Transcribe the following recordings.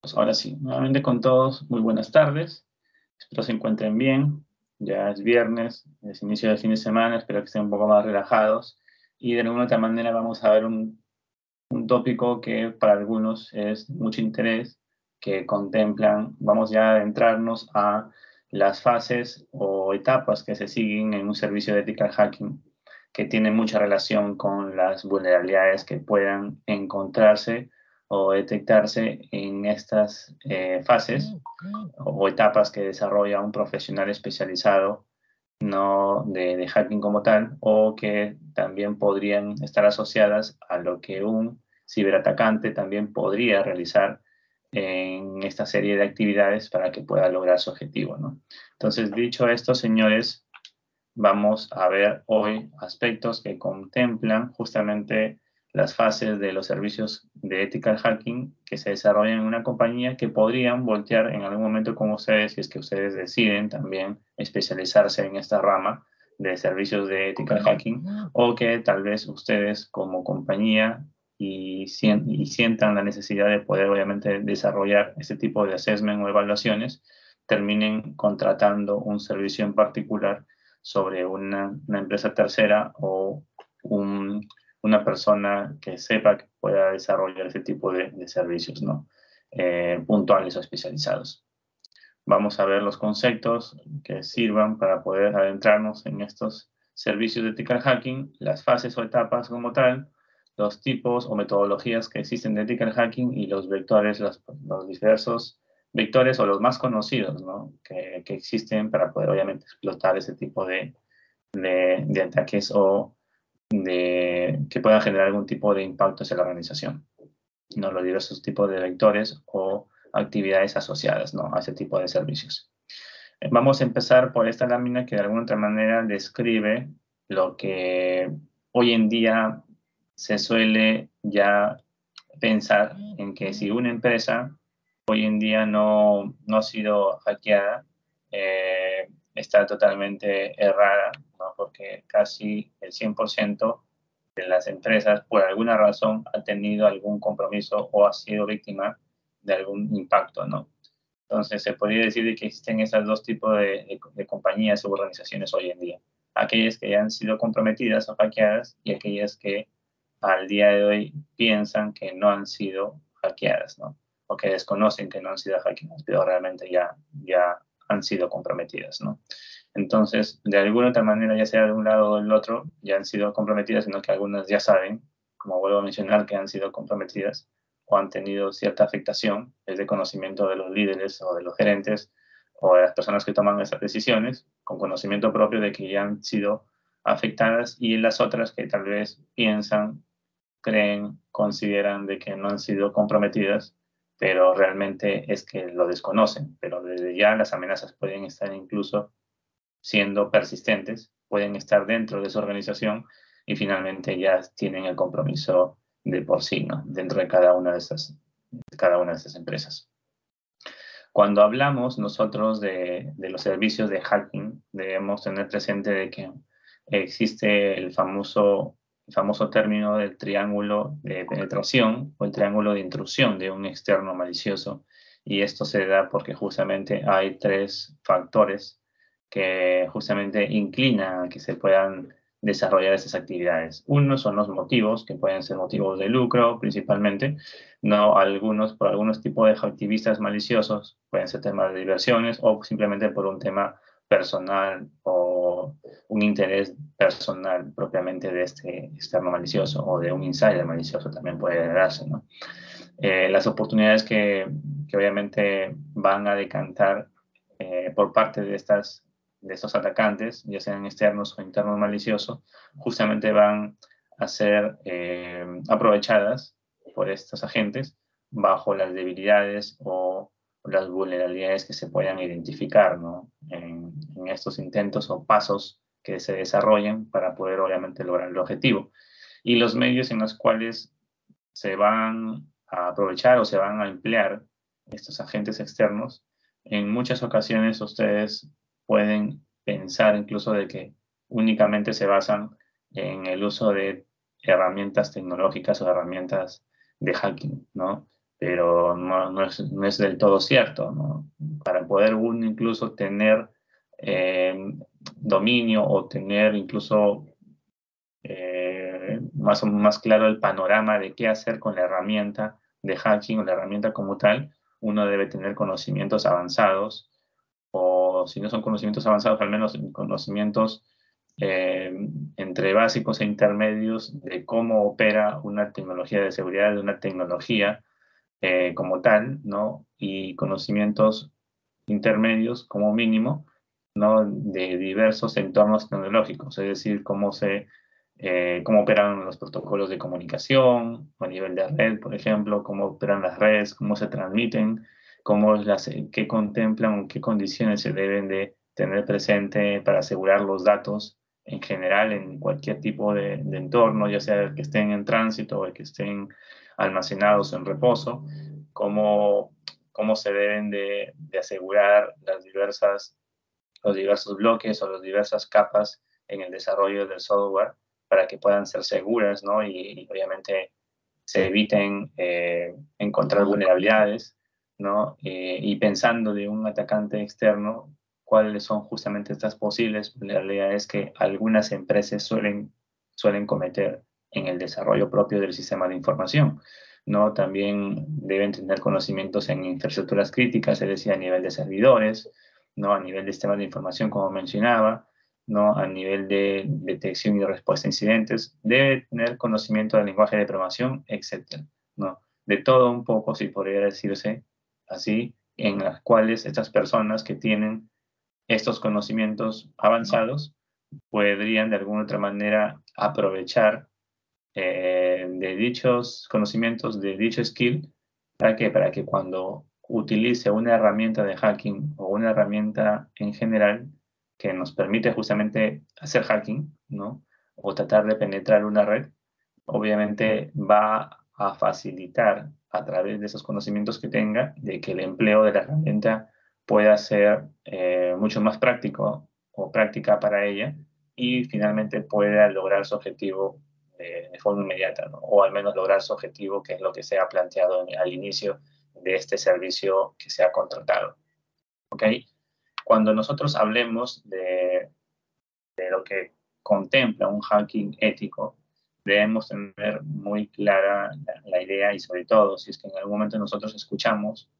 Pues ahora sí, nuevamente con todos, muy buenas tardes. Espero se encuentren bien. Ya es viernes, es inicio del fin de semana, espero que estén un poco más relajados. Y de alguna otra manera vamos a ver un tópico que para algunos es mucho interés, que contemplan, vamos ya a adentrarnos a las fases o etapas que se siguen en un servicio de ethical hacking, que tiene mucha relación con las vulnerabilidades que puedan encontrarse o detectarse en estas fases o etapas que desarrolla un profesional especializado, no de hacking como tal, o que también podrían estar asociadas a lo que un ciberatacante también podría realizar en esta serie de actividades para que pueda lograr su objetivo, ¿no? Entonces, dicho esto, señores, vamos a ver hoy aspectos que contemplan justamente las fases de los servicios de ethical hacking que se desarrollan en una compañía, que podrían voltear en algún momento con ustedes si es que ustedes deciden también especializarse en esta rama de servicios de ethical hacking, o que tal vez ustedes como compañía y sientan la necesidad de poder obviamente desarrollar este tipo de assessment o evaluaciones, terminen contratando un servicio en particular sobre una empresa tercera o una persona que sepa que pueda desarrollar ese tipo de servicios, ¿no? Puntuales o especializados. Vamos a ver los conceptos que sirvan para poder adentrarnos en estos servicios de ethical hacking, las fases o etapas como tal, los tipos o metodologías que existen de ethical hacking y los vectores, los diversos vectores o los más conocidos, ¿no? que existen para poder obviamente explotar ese tipo de ataques o que puedan generar algún tipo de impacto hacia la organización, ¿no? Los diversos tipos de vectores o actividades asociadas, ¿no? a ese tipo de servicios. Vamos a empezar por esta lámina que de alguna otra manera describe lo que hoy en día se suele ya pensar en que si una empresa hoy en día no ha sido hackeada, está totalmente errada, ¿no? Porque casi el 100% de las empresas, por alguna razón, ha tenido algún compromiso o ha sido víctima de algún impacto, ¿no? Entonces, se podría decir que existen esos dos tipos de compañías o organizaciones hoy en día. Aquellas que ya han sido comprometidas o hackeadas y aquellas que al día de hoy piensan que no han sido hackeadas, ¿no? O que desconocen que no han sido hackeadas, pero realmente ya han sido comprometidas, ¿no? Entonces, de alguna otra manera, ya sea de un lado o del otro, ya han sido comprometidas, sino que algunas ya saben, como vuelvo a mencionar, que han sido comprometidas o han tenido cierta afectación, es de conocimiento de los líderes o de los gerentes o de las personas que toman esas decisiones, con conocimiento propio de que ya han sido afectadas, y las otras que tal vez piensan, creen, consideran de que no han sido comprometidas, pero realmente es que lo desconocen. Pero desde ya las amenazas pueden estar incluso siendo persistentes, pueden estar dentro de su organización y finalmente ya tienen el compromiso de por sí, ¿no? Dentro de cada una de estas empresas. Cuando hablamos nosotros de los servicios de hacking, debemos tener presente de que existe el famoso término del triángulo de penetración o el triángulo de intrusión de un externo malicioso. Y esto se da porque justamente hay tres factores que justamente inclinan a que se puedan desarrollar esas actividades. Uno son los motivos, que pueden ser motivos de lucro principalmente, no algunos, por algunos tipos de activistas maliciosos, pueden ser temas de diversiones o simplemente por un tema personal o un interés personal propiamente de este externo malicioso o de un insider malicioso también puede darse, ¿no? Las oportunidades que obviamente van a decantar por parte de estos atacantes, ya sean externos o internos maliciosos, justamente van a ser aprovechadas por estos agentes bajo las debilidades o las vulnerabilidades que se puedan identificar, ¿no? en estos intentos o pasos que se desarrollen para poder obviamente lograr el objetivo. Y los medios en los cuales se van a aprovechar o se van a emplear estos agentes externos, en muchas ocasiones ustedes pueden pensar incluso de que únicamente se basan en el uso de herramientas tecnológicas o herramientas de hacking, ¿no? pero no es del todo cierto, ¿no? Para poder uno incluso tener dominio o tener incluso más claro el panorama de qué hacer con la herramienta de hacking o la herramienta como tal, uno debe tener conocimientos avanzados, o si no son conocimientos avanzados, al menos conocimientos eh, entre básicos e intermedios de cómo opera una tecnología de seguridad de una tecnología como tal, ¿no? Y conocimientos intermedios como mínimo, ¿no? De diversos entornos tecnológicos, es decir, cómo operan los protocolos de comunicación a nivel de red, por ejemplo, cómo operan las redes, cómo se transmiten, qué contemplan, qué condiciones se deben de tener presente para asegurar los datos en general en cualquier tipo de entorno, ya sea que estén en tránsito o que estén almacenados en reposo, cómo, cómo se deben de asegurar los diversos bloques o las diversas capas en el desarrollo del software para que puedan ser seguras, ¿no? Y obviamente se eviten encontrar vulnerabilidades, ¿no? Y pensando de un atacante externo, cuáles son justamente estas posibles vulnerabilidades que algunas empresas suelen cometer en el desarrollo propio del sistema de información, ¿no? También deben tener conocimientos en infraestructuras críticas, es decir, a nivel de servidores, ¿no? A nivel de sistemas de información, como mencionaba, ¿no? A nivel de detección y respuesta a incidentes, debe tener conocimiento del lenguaje de programación, etcétera, ¿no? De todo un poco, si podría decirse así, en las cuales estas personas que tienen estos conocimientos avanzados podrían de alguna otra manera aprovechar de dichos conocimientos, de dicho skill, ¿para qué? Para que cuando utilice una herramienta de hacking o una herramienta en general que nos permite justamente hacer hacking, ¿no? O tratar de penetrar una red, obviamente va a facilitar a través de esos conocimientos que tenga de que el empleo de la herramienta pueda ser mucho más práctico o práctica para ella y finalmente pueda lograr su objetivo de forma inmediata, ¿no? O al menos lograr su objetivo, que es lo que se ha planteado al inicio de este servicio que se ha contratado. ¿Ok? Cuando nosotros hablemos de lo que contempla un hacking ético, debemos tener muy clara la idea y sobre todo si es que en algún momento nosotros escuchamos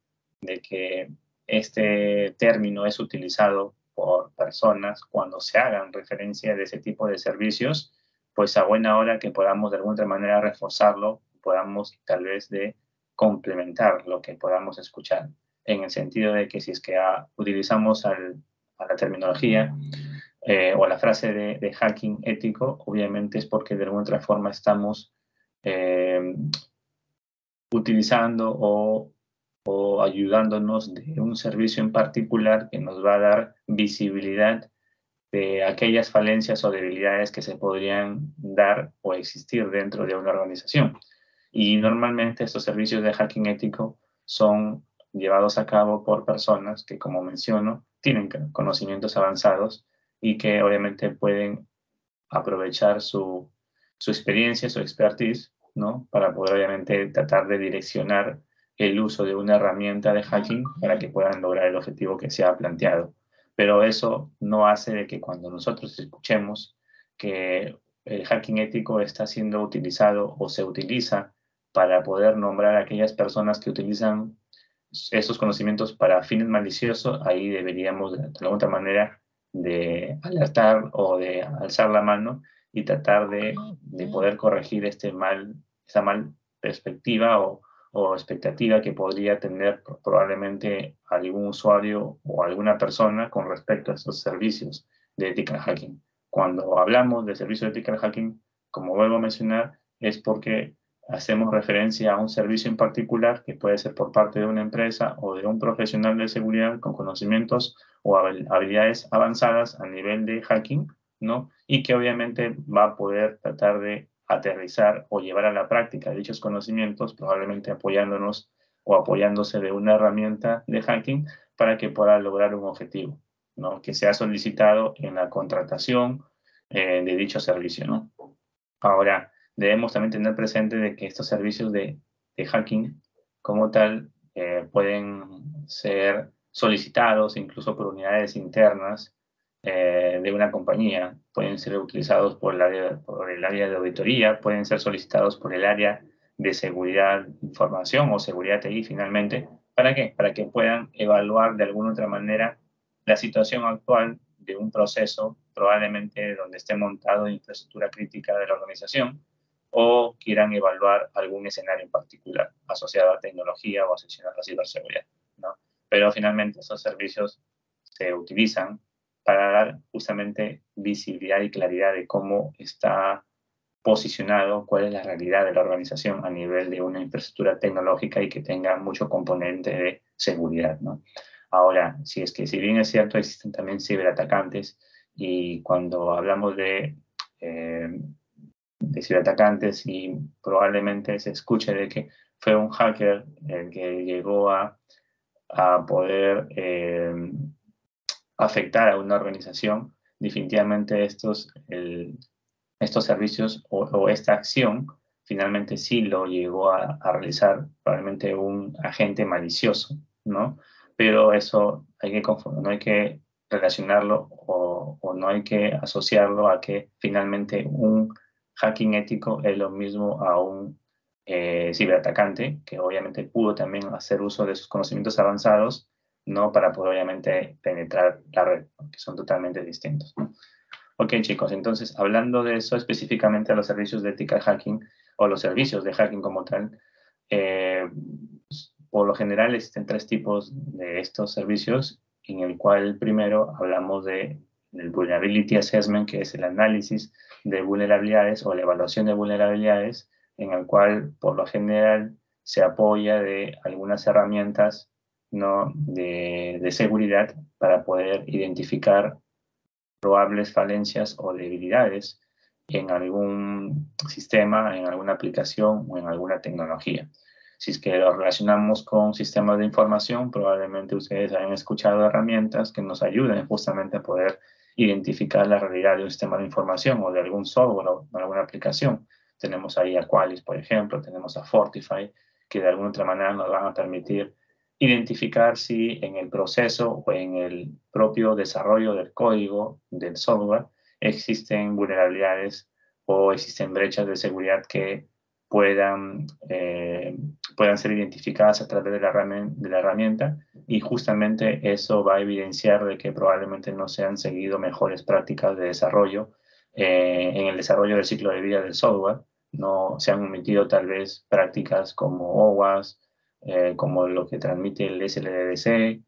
de que este término es utilizado por personas cuando se hagan referencia de ese tipo de servicios, pues a buena hora que podamos de alguna manera reforzarlo, podamos tal vez de complementar lo que podamos escuchar, en el sentido de que si es que utilizamos a la terminología o la frase de hacking ético, obviamente es porque de alguna otra forma estamos eh, utilizando o ayudándonos de un servicio en particular que nos va a dar visibilidad de aquellas falencias o debilidades que se podrían dar o existir dentro de una organización. Y normalmente estos servicios de hacking ético son llevados a cabo por personas que, como menciono, tienen conocimientos avanzados y que obviamente pueden aprovechar su experiencia, su expertise, ¿no? Para poder obviamente tratar de direccionar el uso de una herramienta de hacking para que puedan lograr el objetivo que se ha planteado. Pero eso no hace de que cuando nosotros escuchemos que el hacking ético está siendo utilizado o se utiliza para poder nombrar a aquellas personas que utilizan esos conocimientos para fines maliciosos, ahí deberíamos de alguna otra manera de alertar o de alzar la mano y tratar de poder corregir esa mal perspectiva o expectativa que podría tener probablemente algún usuario o alguna persona con respecto a estos servicios de ethical hacking. Cuando hablamos de servicios de ethical hacking, como vuelvo a mencionar, es porque hacemos referencia a un servicio en particular que puede ser por parte de una empresa o de un profesional de seguridad con conocimientos o habilidades avanzadas a nivel de hacking, ¿no? Y que obviamente va a poder tratar de aterrizar o llevar a la práctica dichos conocimientos, probablemente apoyándonos o apoyándose de una herramienta de hacking para que pueda lograr un objetivo, ¿no? Que sea solicitado en la contratación de dicho servicio, ¿no? Ahora, debemos también tener presente de que estos servicios de hacking como tal pueden ser solicitados incluso por unidades internas de una compañía. Pueden ser utilizados por el área de auditoría, pueden ser solicitados por el área de seguridad de información o seguridad TI finalmente. ¿Para qué? Para que puedan evaluar de alguna otra manera la situación actual de un proceso, probablemente donde esté montado infraestructura crítica de la organización, o quieran evaluar algún escenario en particular asociado a tecnología o asociado a ciberseguridad, ¿no? Pero finalmente esos servicios se utilizan para dar justamente visibilidad y claridad de cómo está posicionado, cuál es la realidad de la organización a nivel de una infraestructura tecnológica y que tenga mucho componente de seguridad, ¿no? Ahora, si bien es cierto, existen también ciberatacantes y cuando hablamos de ciberatacantes y probablemente se escuche de que fue un hacker el que llegó a poder afectar a una organización, definitivamente estos servicios o esta acción finalmente sí lo llegó a realizar probablemente un agente malicioso, ¿no? Pero eso no hay que relacionarlo o no hay que asociarlo a que finalmente un hacking ético es lo mismo a un ciberatacante que obviamente pudo también hacer uso de sus conocimientos avanzados, ¿no? Para poder obviamente penetrar la red, ¿no? Que son totalmente distintos, ¿no? Ok, chicos, entonces, hablando de eso específicamente a los servicios de ética hacking o los servicios de hacking como tal, eh, por lo general existen tres tipos de estos servicios, en el cual primero hablamos del Vulnerability Assessment, que es el análisis de vulnerabilidades o la evaluación de vulnerabilidades, en el cual por lo general se apoya de algunas herramientas, ¿no? de seguridad para poder identificar probables falencias o debilidades en algún sistema, en alguna aplicación o en alguna tecnología. Si es que lo relacionamos con sistemas de información, probablemente ustedes hayan escuchado herramientas que nos ayuden justamente a poder identificar la realidad de un sistema de información o de algún software o alguna aplicación. Tenemos ahí a Qualys, por ejemplo, tenemos a Fortify, que de alguna otra manera nos van a permitir identificar si en el proceso o en el propio desarrollo del código del software existen vulnerabilidades o existen brechas de seguridad que puedan ser identificadas a través de la herramienta y justamente eso va a evidenciar de que probablemente no se han seguido mejores prácticas de desarrollo en el desarrollo del ciclo de vida del software. No se han omitido tal vez prácticas como OWASP, como lo que transmite el SLDC,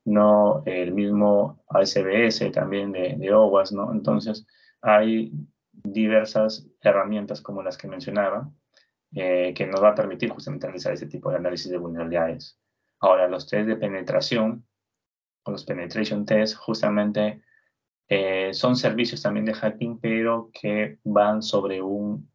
no el mismo ASBS también de OWASP, ¿no? Entonces, hay diversas herramientas como las que mencionaba que nos va a permitir justamente realizar este tipo de análisis de vulnerabilidades. Ahora, los test de penetración o los penetration tests justamente son servicios también de hacking, pero que van sobre un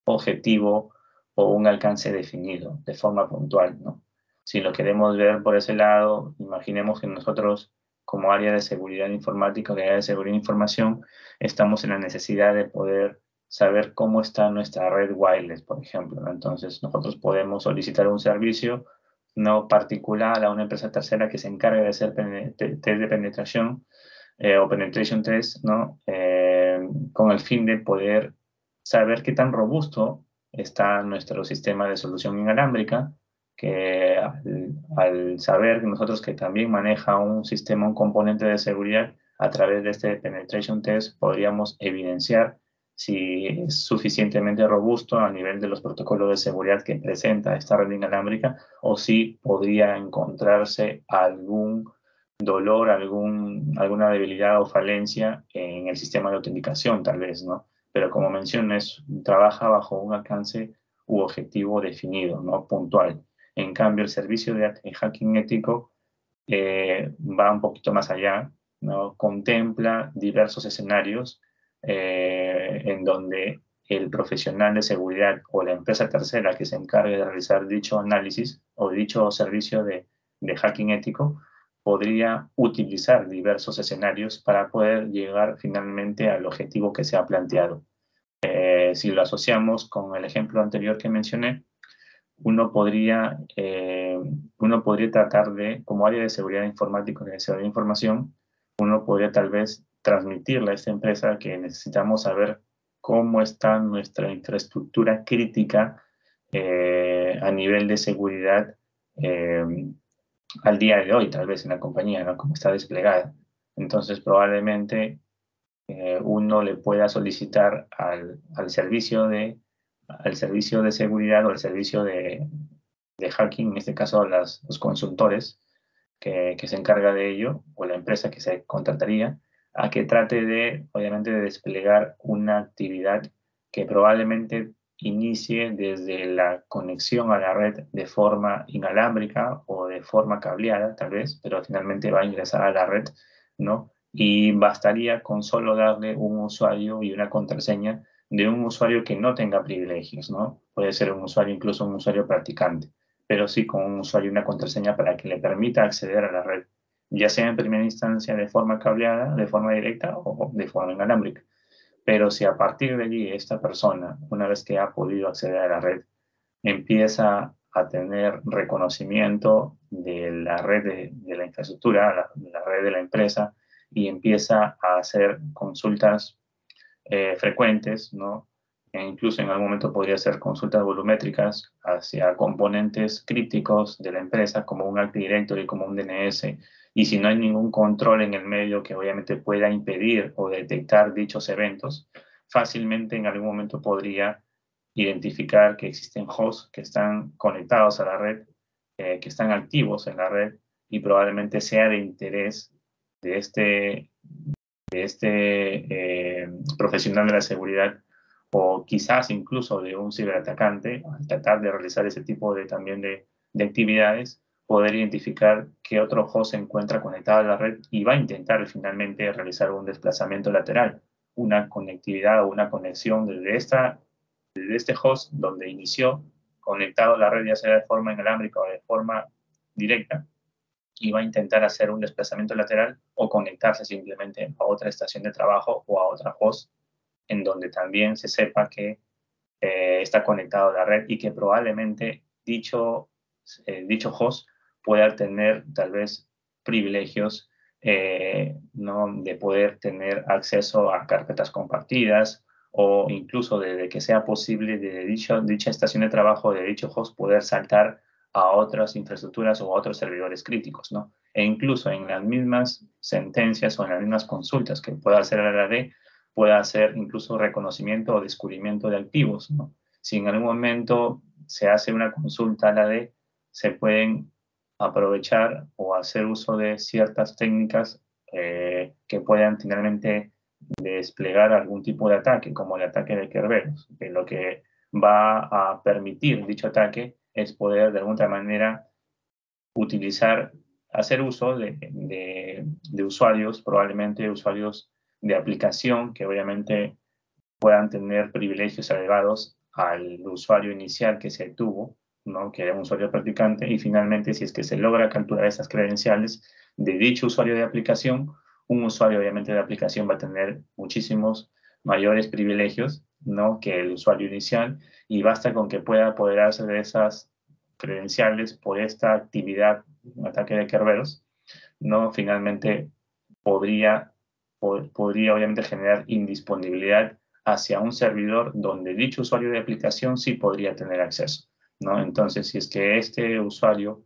objetivo o un alcance definido de forma puntual, ¿no? Si lo queremos ver por ese lado, imaginemos que nosotros como área de seguridad informática, que área de seguridad de información, estamos en la necesidad de poder saber cómo está nuestra red wireless, por ejemplo, ¿no? Entonces, nosotros podemos solicitar un servicio no particular a una empresa tercera que se encargue de hacer test de penetración o penetration test, ¿no? Con el fin de poder saber qué tan robusto está nuestro sistema de solución inalámbrica, que al saber nosotros que también maneja un sistema, un componente de seguridad, a través de este penetration test podríamos evidenciar si es suficientemente robusto a nivel de los protocolos de seguridad que presenta esta red inalámbrica o si podría encontrarse algún dolor, alguna debilidad o falencia en el sistema de autenticación, tal vez, ¿no? Pero como mencionas, trabaja bajo un alcance u objetivo definido, ¿no? Puntual. En cambio, el servicio de hacking ético va un poquito más allá, ¿no? Contempla diversos escenarios en donde el profesional de seguridad o la empresa tercera que se encargue de realizar dicho análisis o dicho servicio de hacking ético podría utilizar diversos escenarios para poder llegar finalmente al objetivo que se ha planteado. Si lo asociamos con el ejemplo anterior que mencioné, uno podría tratar de, como área de seguridad informática y de seguridad de información, uno podría tal vez transmitirle a esta empresa que necesitamos saber cómo está nuestra infraestructura crítica a nivel de seguridad eh, al día de hoy, tal vez en la compañía, ¿no? Cómo está desplegada. Entonces, probablemente uno le pueda solicitar al servicio de seguridad o al servicio de hacking, en este caso los consultores que se encarga de ello, o la empresa que se contrataría, a que trate de, obviamente, de desplegar una actividad que probablemente inicie desde la conexión a la red de forma inalámbrica o de forma cableada, tal vez, pero finalmente va a ingresar a la red, ¿no? Y bastaría con solo darle un usuario y una contraseña de un usuario que no tenga privilegios, ¿no? Puede ser un usuario, incluso un usuario practicante, pero sí con un usuario y una contraseña para que le permita acceder a la red, ya sea en primera instancia de forma cableada, de forma directa o de forma inalámbrica. Pero si a partir de allí esta persona, una vez que ha podido acceder a la red, empieza a tener reconocimiento de la red de la infraestructura, la red de la empresa, y empieza a hacer consultas frecuentes, ¿no? E incluso en algún momento podría hacer consultas volumétricas hacia componentes críticos de la empresa, como un Active Directory, como un DNS, y si no hay ningún control en el medio que obviamente pueda impedir o detectar dichos eventos, fácilmente en algún momento podría identificar que existen hosts que están conectados a la red, que están activos en la red, y probablemente sea de interés de este profesional de la seguridad, o quizás incluso de un ciberatacante, al tratar de realizar ese tipo también de actividades, poder identificar qué otro host se encuentra conectado a la red y va a intentar finalmente realizar un desplazamiento lateral, una conectividad o una conexión desde este host donde inició, conectado a la red, ya sea de forma inalámbrica o de forma directa, y va a intentar hacer un desplazamiento lateral o conectarse simplemente a otra estación de trabajo o a otra host en donde también se sepa que está conectado a la red y que probablemente dicho host pueda tener tal vez privilegios, ¿no? De poder tener acceso a carpetas compartidas, o incluso de que sea posible de dicha estación de trabajo de dicho host poder saltar a otras infraestructuras o a otros servidores críticos, ¿no? E incluso en las mismas sentencias o en las mismas consultas que pueda hacer la AD, pueda hacer incluso reconocimiento o descubrimiento de activos, ¿no? Si en algún momento se hace una consulta a la AD, se pueden aprovechar o hacer uso de ciertas técnicas que puedan finalmente desplegar algún tipo de ataque, como el ataque de Kerberos, que lo que va a permitir dicho ataque es poder de alguna manera utilizar, hacer uso de usuarios, probablemente usuarios de aplicación que obviamente puedan tener privilegios elevados al usuario inicial que se tuvo, ¿no? Que era un usuario practicante, y finalmente, si es que se logra capturar esas credenciales de dicho usuario de aplicación, un usuario obviamente de aplicación va a tener muchísimos mayores privilegios, ¿no? Que el usuario inicial, y basta con que pueda apoderarse de esas credenciales por esta actividad, un ataque de Kerberos, ¿no? Finalmente podría, podría obviamente generar indisponibilidad hacia un servidor donde dicho usuario de aplicación sí podría tener acceso, ¿no? Entonces, si es que este usuario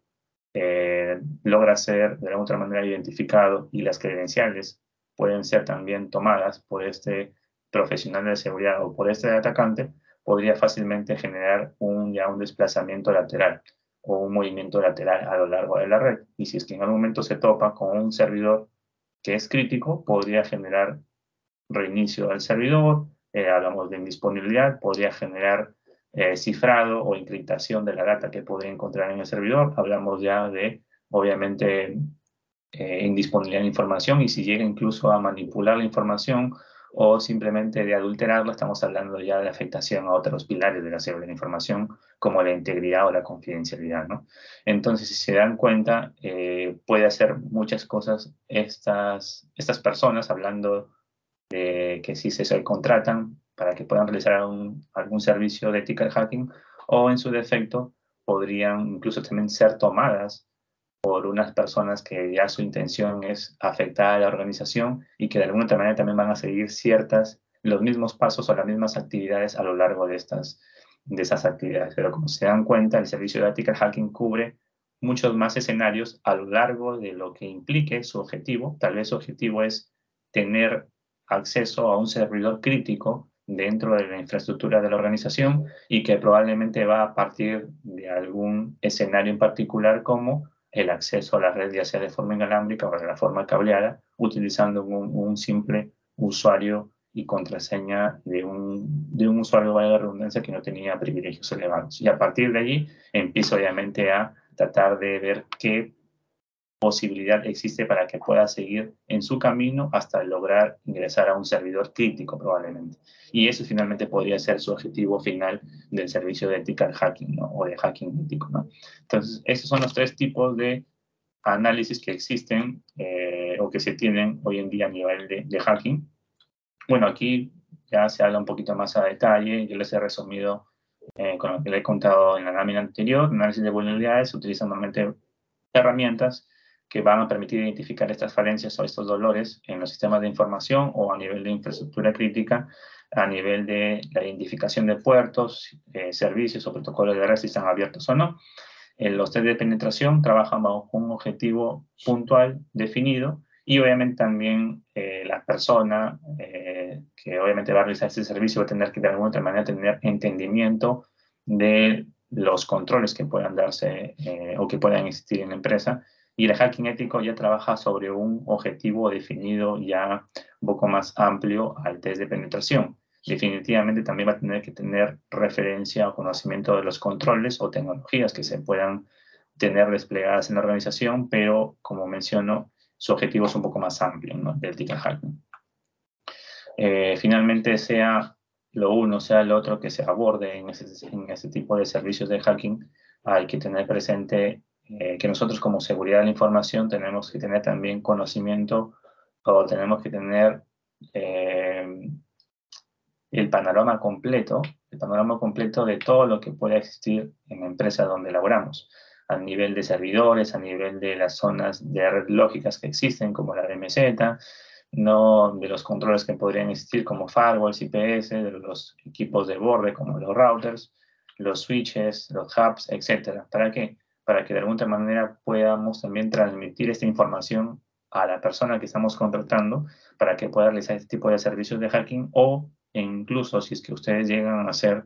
logra ser de alguna otra manera identificado y las credenciales pueden ser también tomadas por este profesional de seguridad o por este atacante, podría fácilmente generar ya un desplazamiento lateral o un movimiento lateral a lo largo de la red. Y si es que en algún momento se topa con un servidor que es crítico, podría generar reinicio del servidor, hablamos de indisponibilidad, podría generar cifrado o encriptación de la data que podría encontrar en el servidor, hablamos ya de, obviamente, indisponibilidad de información, y si llega incluso a manipular la información o simplemente de adulterarla, estamos hablando ya de afectación a otros pilares de la seguridad de la información, como la integridad o la confidencialidad, ¿no? Entonces, si se dan cuenta, puede hacer muchas cosas estas personas, hablando que sí se contratan para que puedan realizar algún servicio de ethical hacking, o en su defecto podrían incluso también ser tomadas por unas personas que ya su intención es afectar a la organización y que de alguna otra manera también van a seguir los mismos pasos o las mismas actividades a lo largo de esas actividades. Pero como se dan cuenta, el servicio de Ethical Hacking cubre muchos más escenarios a lo largo de lo que implique su objetivo. Tal vez su objetivo es tener acceso a un servidor crítico dentro de la infraestructura de la organización y que probablemente va a partir de algún escenario en particular como el acceso a la red, ya sea de forma inalámbrica o de la forma cableada, utilizando un simple usuario y contraseña de un usuario, vaya la redundancia, que no tenía privilegios elevados. Y a partir de allí empiezo obviamente a tratar de ver qué posibilidad existe para que pueda seguir en su camino hasta lograr ingresar a un servidor crítico probablemente. Y eso finalmente podría ser su objetivo final del servicio de ethical hacking, ¿no? O de hacking ético, ¿no? Entonces, esos son los tres tipos de análisis que existen o que se tienen hoy en día a nivel de hacking. Bueno, aquí ya se habla un poquito más a detalle. Yo les he resumido con lo que les he contado en la lámina anterior. Análisis de vulnerabilidades se utilizan normalmente herramientas que van a permitir identificar estas falencias o estos dolores en los sistemas de información o a nivel de infraestructura crítica, a nivel de la identificación de puertos, servicios o protocolos de red si están abiertos o no. Los test de penetración trabajan bajo un objetivo puntual definido y obviamente también la persona que obviamente va a realizar este servicio va a tener que de alguna otra manera tener entendimiento de los controles que puedan darse o que puedan existir en la empresa. Y el hacking ético ya trabaja sobre un objetivo definido ya un poco más amplio al test de penetración. Definitivamente también va a tener que tener referencia o conocimiento de los controles o tecnologías que se puedan tener desplegadas en la organización, pero como menciono, su objetivo es un poco más amplio, ¿no? Del ethical hacking. Finalmente, sea lo uno, sea lo otro que se aborde en ese tipo de servicios de hacking, hay que tener presente que nosotros como seguridad de la información tenemos que tener también conocimiento o tenemos que tener el panorama completo de todo lo que pueda existir en la empresa donde laboramos, a nivel de servidores, a nivel de las zonas de red lógicas que existen, como la DMZ, no de los controles que podrían existir como firewalls, IPS, de los equipos de borde como los routers, los switches, los hubs, etc. ¿Para qué? Para que de alguna manera podamos también transmitir esta información a la persona que estamos contratando para que pueda realizar este tipo de servicios de hacking o incluso si es que ustedes llegan a hacer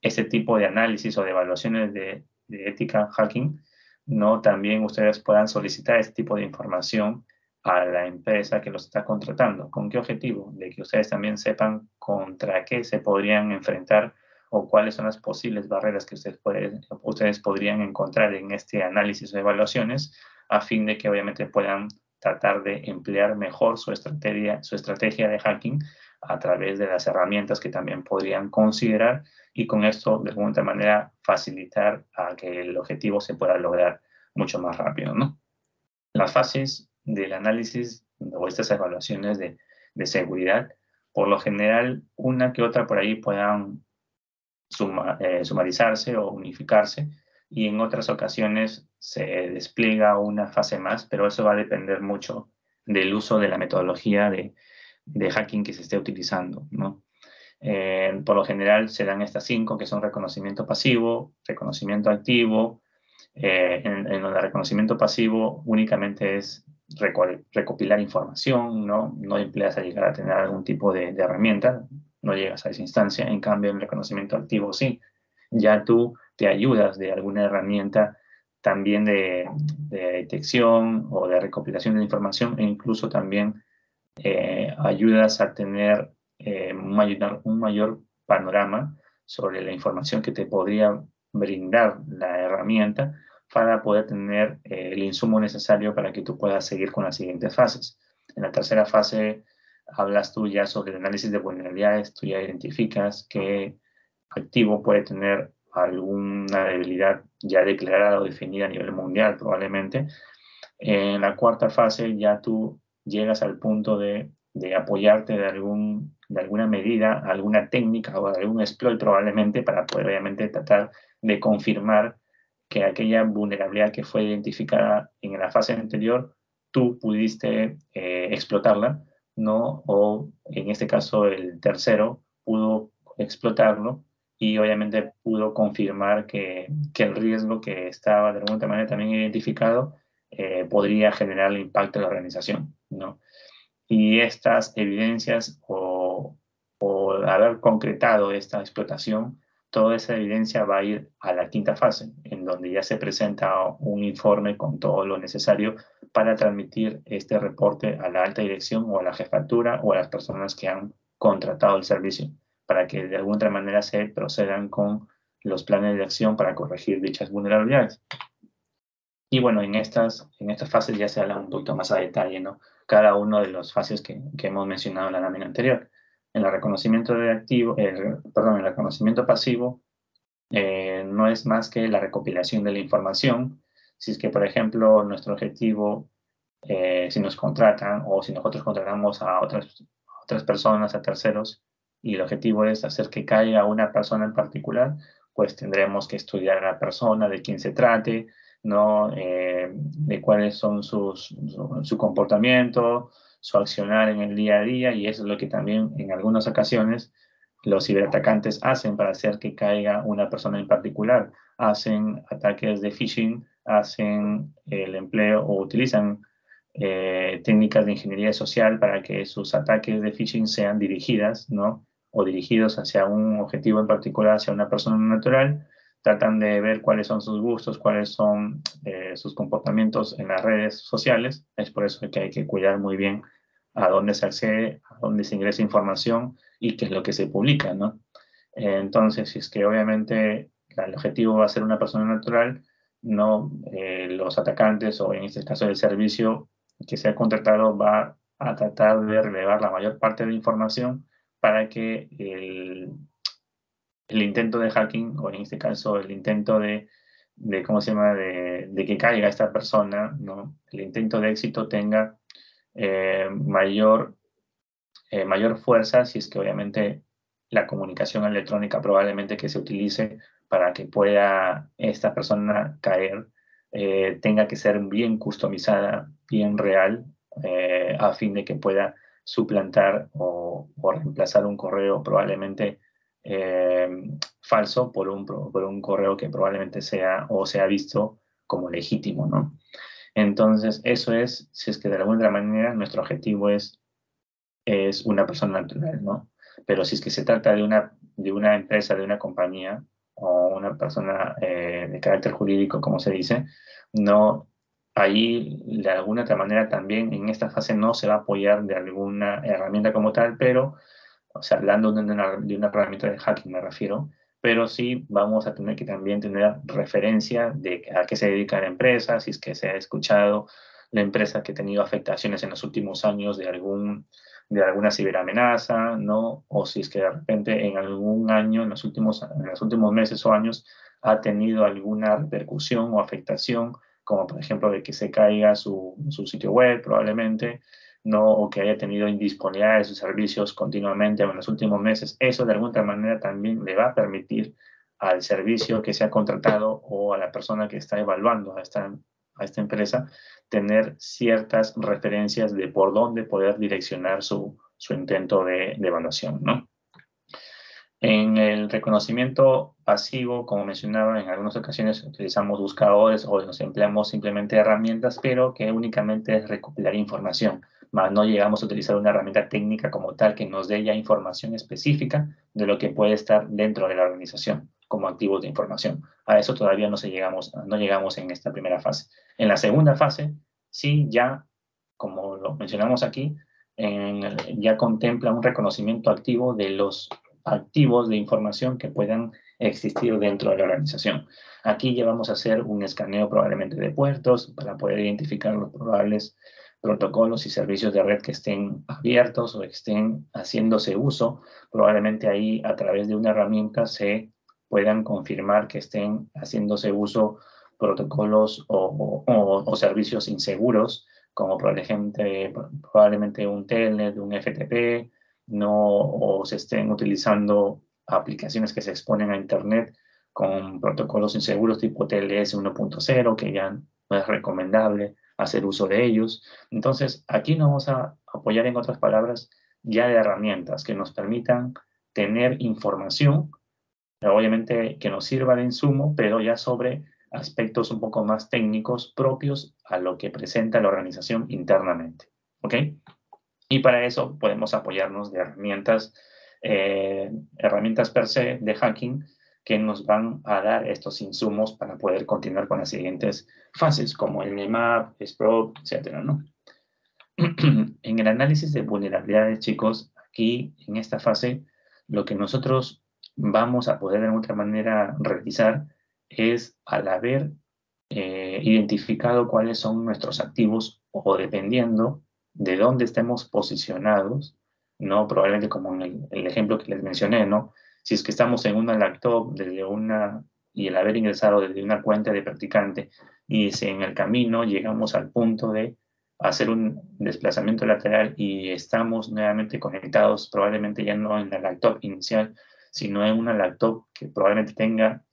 este tipo de análisis o de evaluaciones de ética hacking, ¿no? También ustedes puedan solicitar este tipo de información a la empresa que los está contratando. ¿Con qué objetivo? De que ustedes también sepan contra qué se podrían enfrentar o cuáles son las posibles barreras que ustedes podrían encontrar en este análisis o evaluaciones a fin de que obviamente puedan tratar de emplear mejor su estrategia de hacking a través de las herramientas que también podrían considerar y con esto de alguna manera facilitar a que el objetivo se pueda lograr mucho más rápido, ¿no? Las fases del análisis o estas evaluaciones de seguridad, por lo general, una que otra por ahí puedan sumarizarse o unificarse y en otras ocasiones se despliega una fase más, pero eso va a depender mucho del uso de la metodología de hacking que se esté utilizando, ¿no? Por lo general se dan estas 5 que son reconocimiento pasivo, reconocimiento activo. En el reconocimiento pasivo únicamente es recopilar información, no empleas a llegar a tener algún tipo de herramienta, no llegas a esa instancia. En cambio, en el reconocimiento activo sí, ya tú te ayudas de alguna herramienta también de detección o de recopilación de información e incluso también ayudas a tener un mayor panorama sobre la información que te podría brindar la herramienta para poder tener el insumo necesario para que tú puedas seguir con las siguientes fases. En la tercera fase hablas tú ya sobre el análisis de vulnerabilidades, tú ya identificas qué activo puede tener alguna debilidad ya declarada o definida a nivel mundial probablemente. En la cuarta fase ya tú llegas al punto de apoyarte de alguna medida, alguna técnica o de algún exploit probablemente para poder obviamente tratar de confirmar que aquella vulnerabilidad que fue identificada en la fase anterior, tú pudiste explotarla, ¿no? O en este caso el tercero pudo explotarlo y obviamente pudo confirmar que el riesgo que estaba de alguna manera también identificado podría generar el impacto en la organización, ¿no? Y estas evidencias o haber concretado esta explotación, toda esa evidencia va a ir a la quinta fase, en donde ya se presenta un informe con todo lo necesario para transmitir este reporte a la alta dirección o a la jefatura o a las personas que han contratado el servicio, para que de alguna manera se procedan con los planes de acción para corregir dichas vulnerabilidades. Y bueno, en estas fases ya se habla un poquito más a detalle, ¿no? Cada uno de las fases que hemos mencionado en la lámina anterior. En el reconocimiento de activo, perdón, el reconocimiento pasivo no es más que la recopilación de la información. Si es que, por ejemplo, nuestro objetivo, si nos contratan o si nosotros contratamos a otras personas, a terceros, y el objetivo es hacer que caiga una persona en particular, pues tendremos que estudiar a la persona, de quién se trate, ¿no? De cuáles son su comportamiento, su accionar en el día a día, y eso es lo que también en algunas ocasiones los ciberatacantes hacen para hacer que caiga una persona en particular. Hacen ataques de phishing, hacen el empleo o utilizan técnicas de ingeniería social para que sus ataques de phishing sean dirigidas, ¿no? O dirigidos hacia un objetivo en particular, hacia una persona natural. Tratan de ver cuáles son sus gustos, cuáles son sus comportamientos en las redes sociales. Es por eso que hay que cuidar muy bien a dónde se accede, a dónde se ingresa información y qué es lo que se publica, ¿no? Entonces, si es que obviamente el objetivo va a ser una persona natural, no los atacantes o en este caso el servicio que sea contratado va a tratar de relevar la mayor parte de la información para que el intento de hacking, o en este caso el intento de ¿cómo se llama?, de que caiga esta persona, ¿no? El intento de éxito tenga mayor fuerza si es que obviamente la comunicación electrónica probablemente que se utilice para que pueda esta persona caer tenga que ser bien customizada, bien real, a fin de que pueda suplantar o reemplazar un correo probablemente eh, falso por un correo que probablemente sea o sea visto como legítimo, ¿no? Entonces, eso es, si es que de alguna manera nuestro objetivo es una persona natural, ¿no? Pero si es que se trata de una empresa, de una compañía o una persona de carácter jurídico, como se dice, no, ahí de alguna otra manera también en esta fase no se va a apoyar de alguna herramienta como tal, pero, o sea, hablando de una herramienta de hacking me refiero, pero sí vamos a tener que también tener referencia de a qué se dedica la empresa, si es que se ha escuchado la empresa que ha tenido afectaciones en los últimos años de alguna ciberamenaza, ¿no? O si es que de repente en algún año, en los últimos meses o años, ha tenido alguna repercusión o afectación, como por ejemplo de que se caiga su sitio web probablemente, ¿no? O que haya tenido indisponibilidad de sus servicios continuamente en los últimos meses. Eso de alguna manera también le va a permitir al servicio que se ha contratado o a la persona que está evaluando a esta empresa tener ciertas referencias de por dónde poder direccionar su intento de evaluación, ¿no? En el reconocimiento pasivo, como mencionaba, en algunas ocasiones utilizamos buscadores o nos empleamos simplemente herramientas, pero que únicamente es recopilar información, más no llegamos a utilizar una herramienta técnica como tal que nos dé ya información específica de lo que puede estar dentro de la organización como activos de información. A eso todavía no llegamos en esta primera fase. En la segunda fase, sí, ya, como lo mencionamos aquí, ya contempla un reconocimiento activo de los activos de información que puedan existir dentro de la organización. Aquí ya vamos a hacer un escaneo probablemente de puertos para poder identificar los probables protocolos y servicios de red que estén abiertos o que estén haciéndose uso. Probablemente ahí a través de una herramienta se puedan confirmar que estén haciéndose uso protocolos o servicios inseguros, como probablemente un telnet, un FTP, no, o se estén utilizando aplicaciones que se exponen a Internet con protocolos inseguros tipo TLS 1.0, que ya no es recomendable hacer uso de ellos. Entonces, aquí nos vamos a apoyar, en otras palabras, ya de herramientas que nos permitan tener información, obviamente que nos sirva de insumo, pero ya sobre aspectos un poco más técnicos propios a lo que presenta la organización internamente. ¿Ok? Y para eso podemos apoyarnos de herramientas per se de hacking que nos van a dar estos insumos para poder continuar con las siguientes fases, como el Nmap, Sprout, etcétera, ¿no? En el análisis de vulnerabilidades, chicos, aquí en esta fase, lo que nosotros vamos a poder de alguna manera realizar es, al haber identificado cuáles son nuestros activos, o dependiendo de dónde estemos posicionados, ¿no? Probablemente como en el ejemplo que les mencioné, ¿no? Si es que estamos en una laptop y el haber ingresado desde una cuenta de practicante, y si en el camino llegamos al punto de hacer un desplazamiento lateral y estamos nuevamente conectados, probablemente ya no en la laptop inicial, sino en una laptop que probablemente tenga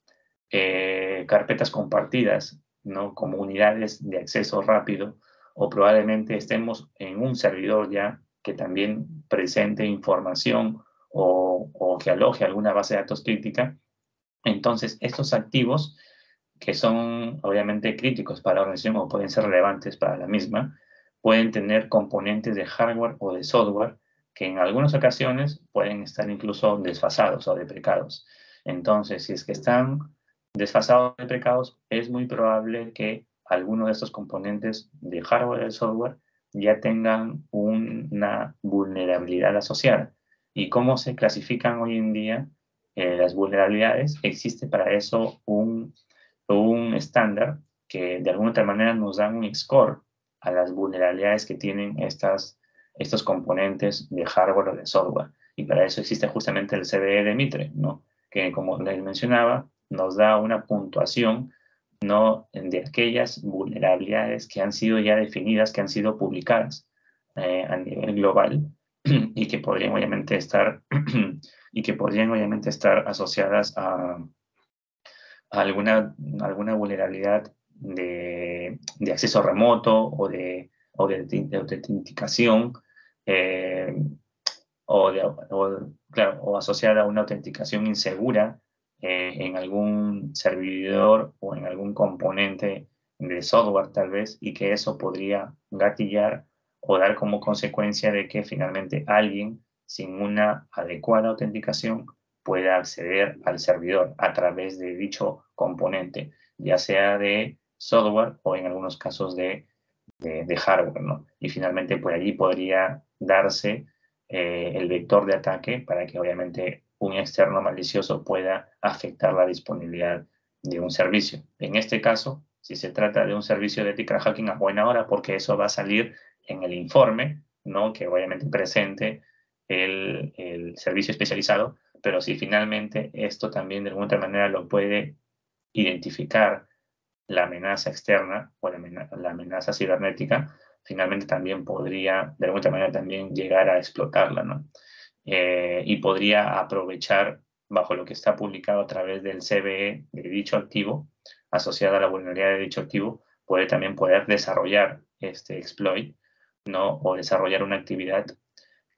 carpetas compartidas, ¿no? Como unidades de acceso rápido, o probablemente estemos en un servidor ya que también presente información o que aloje alguna base de datos crítica. Entonces, estos activos, que son obviamente críticos para la organización o pueden ser relevantes para la misma, pueden tener componentes de hardware o de software que en algunas ocasiones pueden estar incluso desfasados o deprecados. Entonces, si es que están desfasados o deprecados, es muy probable que alguno de estos componentes de hardware o de software ya tengan una vulnerabilidad asociada. ¿Y cómo se clasifican hoy en día las vulnerabilidades? Existe para eso un estándar que de alguna otra manera nos da un score a las vulnerabilidades que tienen estos componentes de hardware o de software. Y para eso existe justamente el CVE de Mitre, ¿no? Que, como les mencionaba, nos da una puntuación, ¿no?, de aquellas vulnerabilidades que han sido ya definidas, que han sido publicadas a nivel global y que podrían obviamente estar asociadas a alguna vulnerabilidad de acceso remoto o de autenticación, eh, o asociada a una autenticación insegura en algún servidor o en algún componente de software tal vez, y que eso podría gatillar o dar como consecuencia de que finalmente alguien sin una adecuada autenticación pueda acceder al servidor a través de dicho componente, ya sea de software o en algunos casos de hardware, ¿no? Y finalmente, por allí podría darse el vector de ataque para que obviamente un externo malicioso pueda afectar la disponibilidad de un servicio. En este caso, si se trata de un servicio de ethical hacking, a buena hora, porque eso va a salir en el informe, ¿no?, que obviamente presente el servicio especializado, pero si finalmente esto también de alguna otra manera lo puede identificar la amenaza externa o la amenaza cibernética, finalmente también podría de alguna manera también llegar a explotarla, ¿no? Y podría aprovechar, bajo lo que está publicado a través del CVE de dicho activo, asociado a la vulnerabilidad de dicho activo, puede también poder desarrollar este exploit, ¿no?, o desarrollar una actividad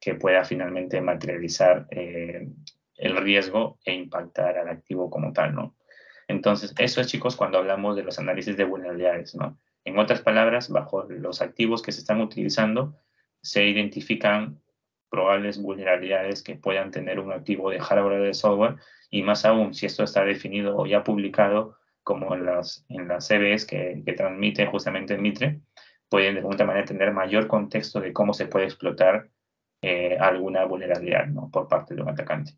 que pueda finalmente materializar el riesgo e impactar al activo como tal, ¿no? Entonces, eso es, chicos, cuando hablamos de los análisis de vulnerabilidades, ¿no? En otras palabras, bajo los activos que se están utilizando, se identifican probables vulnerabilidades que puedan tener un activo de hardware o de software, y más aún, si esto está definido o ya publicado, como en las CVEs que transmite justamente Mitre, pueden de alguna manera tener mayor contexto de cómo se puede explotar alguna vulnerabilidad, ¿no?, por parte de un atacante.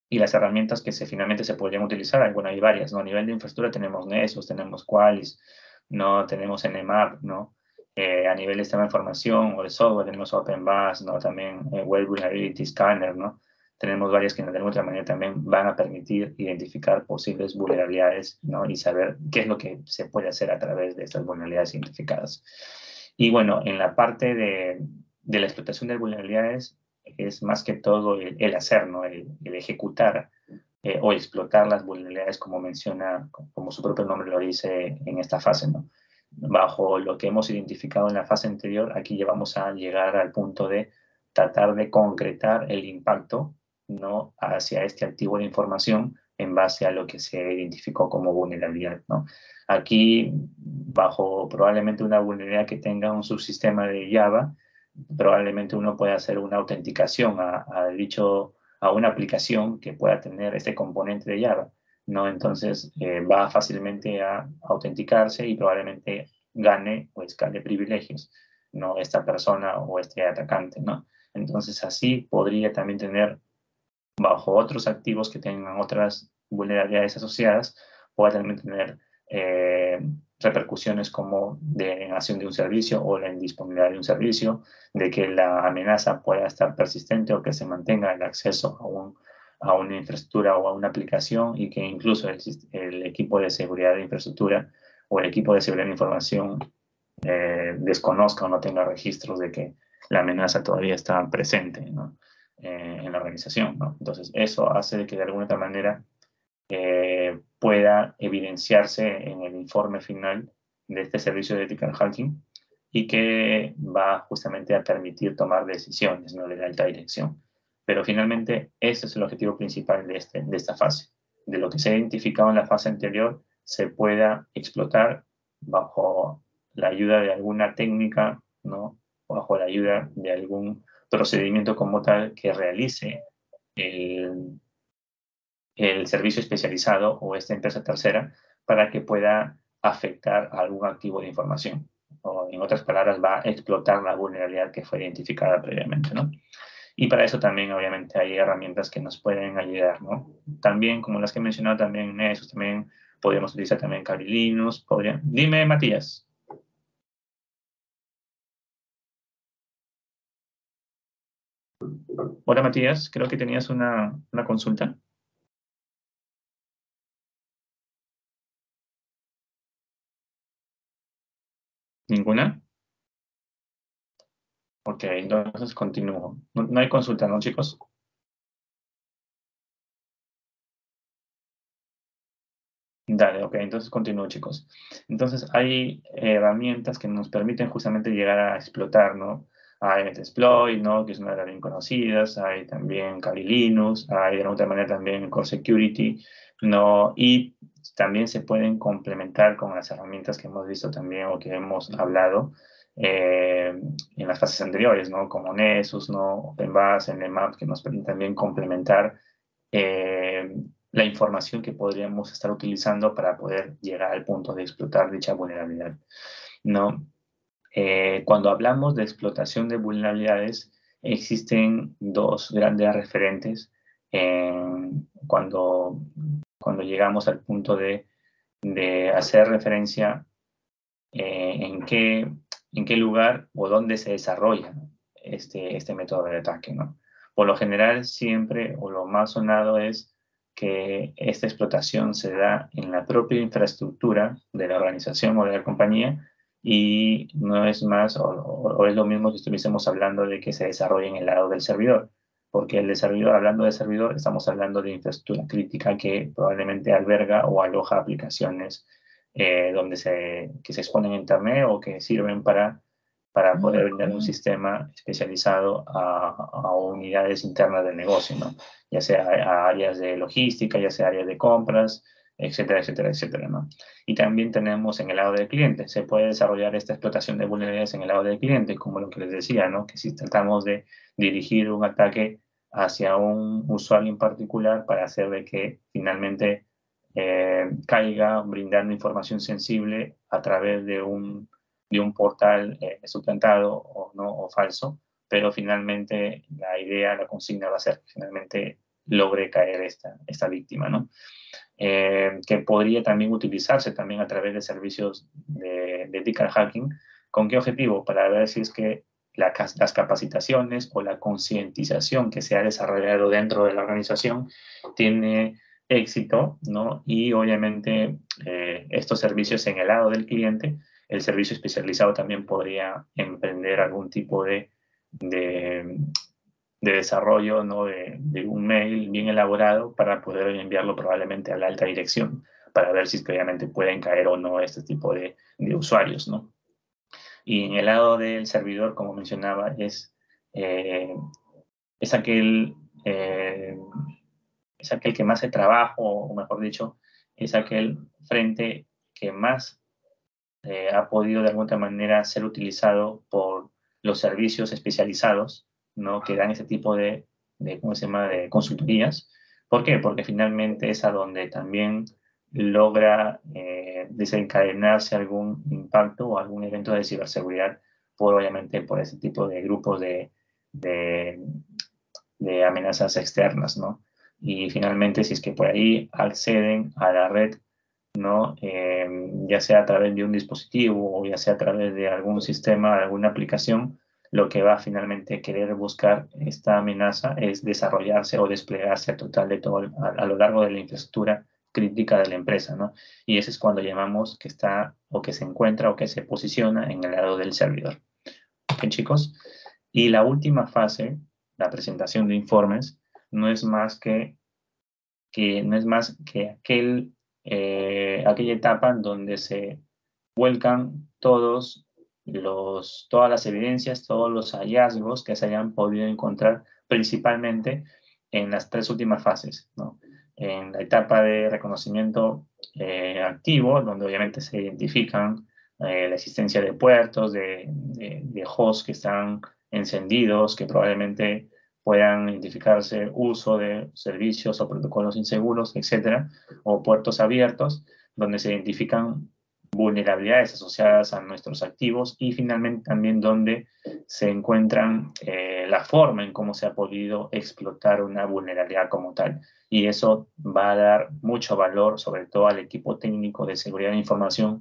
Y las herramientas que finalmente se podrían utilizar, bueno, hay varias, ¿no? A nivel de infraestructura tenemos Nessus, tenemos Qualys, ¿no? Tenemos Nmap, ¿no? A nivel de sistema de información o de software tenemos OpenVAS, ¿no? También Web Vulnerability Scanner, ¿no? Tenemos varias que de alguna otra manera también van a permitir identificar posibles vulnerabilidades, ¿no?, y saber qué es lo que se puede hacer a través de estas vulnerabilidades identificadas. Y bueno, en la parte de la explotación de vulnerabilidades, es más que todo el hacer, ¿no?, el ejecutar o explotar las vulnerabilidades como menciona, como su propio nombre lo dice en esta fase, ¿no? Bajo lo que hemos identificado en la fase anterior, aquí ya vamos a llegar al punto de tratar de concretar el impacto, ¿no?, hacia este activo de información en base a lo que se identificó como vulnerabilidad, ¿no? Aquí, bajo probablemente una vulnerabilidad que tenga un subsistema de Java, probablemente uno pueda hacer una autenticación a una aplicación que pueda tener este componente de Java, ¿no? Entonces va fácilmente a autenticarse y probablemente gane o escale privilegios, ¿no?, esta persona o este atacante, ¿no? Entonces así podría también tener, bajo otros activos que tengan otras vulnerabilidades asociadas, pueda también tener eh, repercusiones como de negación de un servicio o la indisponibilidad de un servicio, de que la amenaza pueda estar persistente o que se mantenga el acceso a una infraestructura o a una aplicación y que incluso el equipo de seguridad de infraestructura o el equipo de seguridad de información desconozca o no tenga registros de que la amenaza todavía está presente, ¿no?, en la organización, ¿no? Entonces, eso hace que de alguna otra manera pueda evidenciarse en el informe final de este servicio de ethical hacking y que va justamente a permitir tomar decisiones, ¿no?, de alta dirección. Pero finalmente, ese es el objetivo principal de esta fase. De lo que se ha identificado en la fase anterior, se pueda explotar bajo la ayuda de alguna técnica, ¿no?, bajo la ayuda de algún procedimiento como tal que realice el, el servicio especializado o esta empresa tercera para que pueda afectar a algún activo de información. O en otras palabras, va a explotar la vulnerabilidad que fue identificada previamente, ¿no? Y para eso también, obviamente, hay herramientas que nos pueden ayudar, ¿no? También, como las que he mencionado también, Nessus, también podríamos utilizar también Kali Linux. Dime, Matías. Hola, Matías. Creo que tenías una consulta. ¿Ninguna? Ok, entonces continúo. No, no hay consulta, ¿no, chicos? Dale, ok, entonces continúo, chicos. Entonces, hay herramientas que nos permiten justamente llegar a explotar, ¿no? Hay Metasploit, ¿no?, que es una de las bien conocidas. Hay también Kali Linux, hay de alguna manera también Core Security, ¿no? Y también se pueden complementar con las herramientas que hemos visto también o que hemos hablado en las fases anteriores, ¿no? Como Nessus, ¿no?, OpenVAS, Nmap, que nos permiten también complementar eh, la información que podríamos estar utilizando para poder llegar al punto de explotar dicha vulnerabilidad, ¿no? Cuando hablamos de explotación de vulnerabilidades, existen dos grandes referentes cuando llegamos al punto de hacer referencia en qué lugar o dónde se desarrolla este método de ataque, ¿no? Por lo general, siempre, o lo más sonado es que esta explotación se da en la propia infraestructura de la organización o de la compañía y no es más o es lo mismo que estuviésemos hablando de que se desarrolla en el lado del servidor, porque el de servidor, hablando de servidor, estamos hablando de infraestructura crítica que probablemente alberga o aloja aplicaciones que se exponen en Internet o que sirven para poder brindar un sistema especializado a unidades internas del negocio, ¿no? Ya sea a áreas de logística, ya sea áreas de compras, etcétera, etcétera, etcétera, ¿no? Y también tenemos en el lado del cliente, se puede desarrollar esta explotación de vulnerabilidades en el lado del cliente, como lo que les decía, ¿no?, que si tratamos de dirigir un ataque hacia un usuario en particular para hacer de que finalmente caiga brindando información sensible a través de un portal suplantado o, no, o falso, pero finalmente la idea, la consigna va a ser que finalmente logre caer esta víctima, ¿no? Que podría también utilizarse también a través de servicios de ethical hacking. ¿Con qué objetivo? Para ver si es que las capacitaciones o la concientización que se ha desarrollado dentro de la organización tiene éxito, ¿no? Y obviamente estos servicios en el lado del cliente, el servicio especializado también podría emprender algún tipo de de desarrollo, ¿no? de un mail bien elaborado para poder enviarlo probablemente a la alta dirección, para ver si obviamente pueden caer o no este tipo de usuarios, ¿no? Y en el lado del servidor, como mencionaba, eh, es aquel, eh, es aquel que más se trabaja, o mejor dicho, es aquel frente que más ha podido de alguna manera ser utilizado por los servicios especializados, ¿no? Que dan ese tipo ¿cómo se llama?, de consultorías. ¿Por qué? Porque finalmente es a donde también logra desencadenarse algún impacto o algún evento de ciberseguridad, obviamente por ese tipo de grupos de, de amenazas externas, ¿no? Y finalmente, si es que por ahí acceden a la red, ¿no? Ya sea a través de un dispositivo o ya sea a través de algún sistema, alguna aplicación, lo que va finalmente a querer buscar esta amenaza es desarrollarse o desplegarse a total de todo a lo largo de la infraestructura crítica de la empresa, ¿no? Y eso es cuando llamamos que está o que se encuentra o que se posiciona en el lado del servidor. ¿Ok, chicos? Y la última fase, la presentación de informes, no es más que aquella etapa en donde se vuelcan todas las evidencias, todos los hallazgos que se hayan podido encontrar, principalmente en las tres últimas fases, ¿no? En la etapa de reconocimiento activo, donde obviamente se identifican la existencia de puertos, de hosts que están encendidos, que probablemente puedan identificarse uso de servicios o protocolos inseguros, etcétera, o puertos abiertos, donde se identifican vulnerabilidades asociadas a nuestros activos y finalmente también donde se encuentran la forma en cómo se ha podido explotar una vulnerabilidad como tal. Y eso va a dar mucho valor, sobre todo al equipo técnico de seguridad de información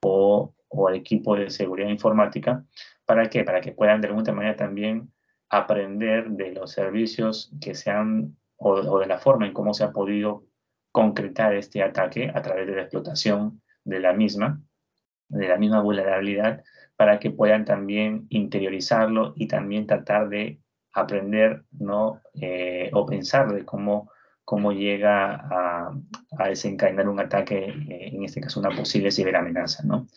o al equipo de seguridad informática. ¿Para qué? Para que puedan de alguna manera también aprender de los servicios que se han o de la forma en cómo se ha podido concretar este ataque a través de la explotación de la misma vulnerabilidad, para que puedan también interiorizarlo y también tratar de aprender, ¿no? O pensar de cómo llega a desencadenar un ataque, en este caso una posible ciberamenaza, ¿no?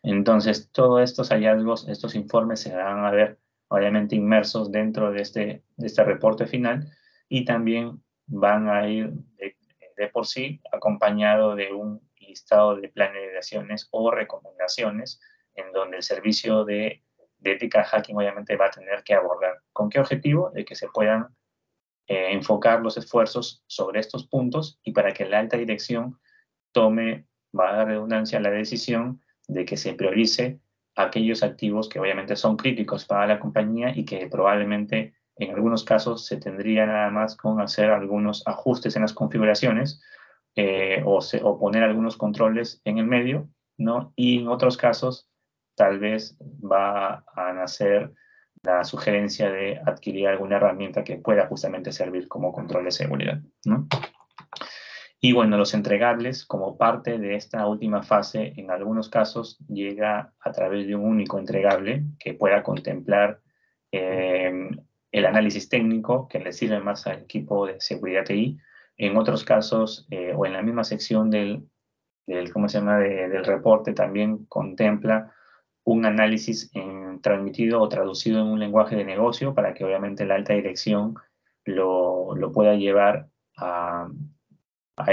Entonces, todos estos hallazgos, estos informes se van a ver obviamente inmersos dentro de este reporte final y también van a ir de por sí acompañado de un listado de planes de acciones o recomendaciones en donde el servicio de ética hacking obviamente va a tener que abordar. ¿Con qué objetivo? De que se puedan enfocar los esfuerzos sobre estos puntos y para que la alta dirección tome, va a dar redundancia, la decisión de que se priorice aquellos activos que obviamente son críticos para la compañía y que probablemente en algunos casos se tendría nada más con hacer algunos ajustes en las configuraciones o poner algunos controles en el medio, ¿no? Y en otros casos tal vez va a nacer la sugerencia de adquirir alguna herramienta que pueda justamente servir como control de seguridad, ¿no? Y bueno, los entregables, como parte de esta última fase, en algunos casos llega a través de un único entregable que pueda contemplar el análisis técnico que le sirve más al equipo de seguridad TI. En otros casos, o en la misma sección ¿cómo se llama?, del reporte, también contempla un análisis transmitido o traducido en un lenguaje de negocio para que obviamente la alta dirección lo pueda llevar a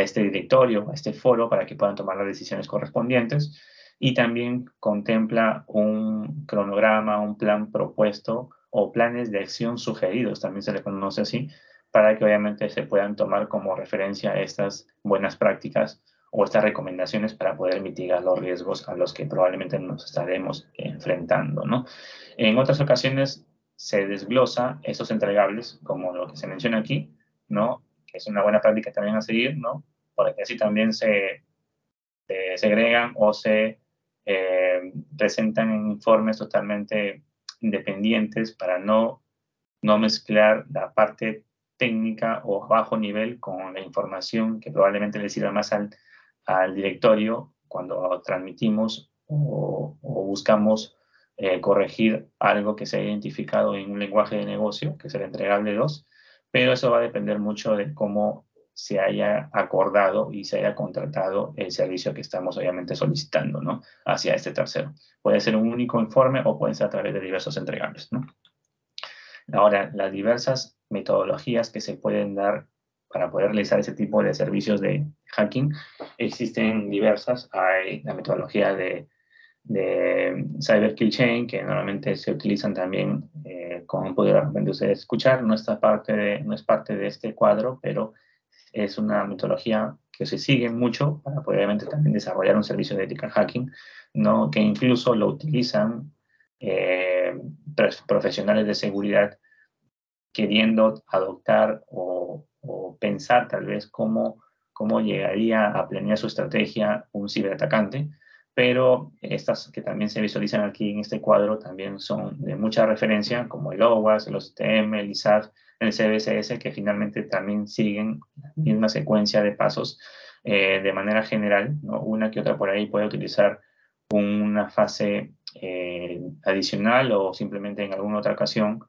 este directorio, a este foro, para que puedan tomar las decisiones correspondientes. Y también contempla un cronograma, un plan propuesto o planes de acción sugeridos, también se le conoce así, para que obviamente se puedan tomar como referencia estas buenas prácticas o estas recomendaciones para poder mitigar los riesgos a los que probablemente nos estaremos enfrentando, ¿no? En otras ocasiones se desglosa esos entregables, como lo que se menciona aquí, ¿no? Que es una buena práctica también a seguir, ¿no? Porque así también se segregan o se presentan en informes totalmente independientes para no mezclar la parte técnica o bajo nivel con la información que probablemente le sirva más al directorio cuando transmitimos o buscamos corregir algo que se ha identificado en un lenguaje de negocio, que es el entregable 2, pero eso va a depender mucho de cómo se haya acordado y se haya contratado el servicio que estamos obviamente solicitando, ¿no? Hacia este tercero. Puede ser un único informe o puede ser a través de diversos entregables, ¿no? Ahora, las diversas metodologías que se pueden dar para poder realizar ese tipo de servicios de hacking, existen diversas. Hay la metodología de Cyber Kill Chain, que normalmente se utilizan también, como pudieron ustedes escuchar, no es parte de este cuadro, pero es una metodología que se sigue mucho para poder obviamente también desarrollar un servicio de ethical hacking, ¿no? Que incluso lo utilizan profesionales de seguridad queriendo adoptar o pensar tal vez cómo llegaría a planear su estrategia un ciberatacante, pero estas que también se visualizan aquí en este cuadro también son de mucha referencia, como el OWASP, el OSTM, el ISAF, el CBCS, que finalmente también siguen la misma secuencia de pasos de manera general, ¿no? Una que otra por ahí puede utilizar una fase adicional o simplemente en alguna otra ocasión